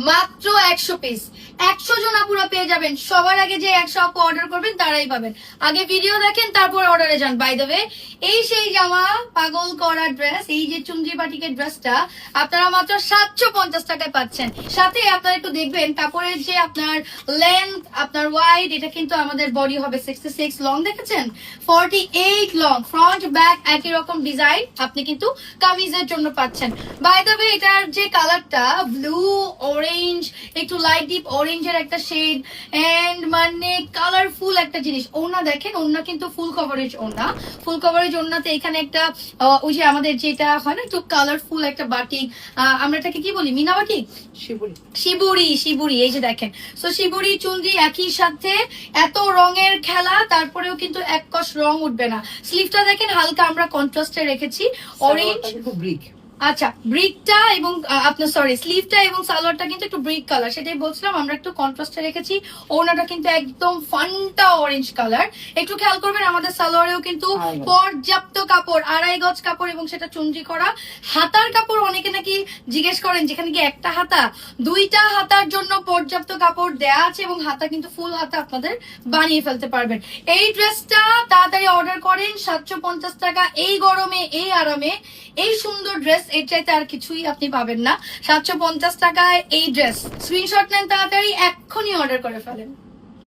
মাত্র 100 পিস। 100 জন আপুরা পেয়ে যাবেন। সবার আগে যে 100 আপু অর্ডার করবেন তারাই পাবেন। আগে ভিডিও দেখেন তারপর অর্ডারে যান। বাই দ্য ওয়ে, এই সেই জামা পাগল করা ড্রেস, এই যে চুনরি বাটিকের ড্রেসটা আপনারা মাত্র 750 টাকায় পাচ্ছেন। সাথে আপনারা একটু দেখবেন কাপড়ের যে আপনার লেন্থ, আপনার ওয়াইড, এটা কিন্তু আমাদের বডি হবে 66, লং দেখেছেন 48 লং, ফ্রন্ট ব্যাক একই রকম ডিজাইন আপনি কিন্তু কামিজের জন্য পাচ্ছেন। বাই দ্য ওয়ে, এটার যে কালারটা ব্লু অরেঞ্জ, একটু লাইট ডিপ অরেঞ্জের একটা শেড, এন্ড মানে কালারফুল একটা জিনিস। ওড়না দেখেন, ওড়না কিন্তু ফুল কভারেজ ওড়না। ফুল কভারেজ ওড়নাতে এখানে একটা ওই যে আমাদের যেটা হয় না একটু কালারফুল একটা বাটিক, আমরা এটাকে কি বলি, মিনা বাটিক, শিবুরি। শিবুরি এই যে দেখেন, সো শিবুরি চুনরি একই সাথে, এত রঙের খেলা, তারপরেও কিন্তু এক কষ রং উঠবে না। স্লিভটা দেখেন হালকা আমরা কন্ট্রাস্টে রেখেছি অরেঞ্জ, ব্রিক। আচ্ছা ব্রিকটা এবং আপনার সরি স্লিভটা এবং সালোয়ারটা কিন্তু একটু ব্রিক কালার, সেটাই বলছিলাম আমরা একটু কন্ট্রাস্টে রেখেছি। ওনাটা কিন্তু একদম ফান্টা অরেঞ্জ কালার। একটু খেয়াল করবেন আমাদের সালোয়ারেও কিন্তু পর্যাপ্ত কাপড়, 2.5 গজ কাপড়, এবং সেটা চুনরি করা। হাতার কাপড় অনেকে নাকি জিজ্ঞেস করেন যেখানে কি একটা হাতা, 2টা হাতার জন্য পর্যাপ্ত কাপড় দেয়া আছে, এবং হাতা কিন্তু ফুল হাতা আপনাদের বানিয়ে ফেলতে পারবেন। এই ড্রেসটা তাড়াতাড়ি অর্ডার করেন, 750 টাকা। এই গরমে, এই আরামে, এই সুন্দর ড্রেস, এর চাইতে আর কিছুই আপনি পাবেন না। 750 টাকায় এই ড্রেস। স্ক্রিনশট নেন তাড়াতাড়ি, এক্ষুনি অর্ডার করে ফেলেন।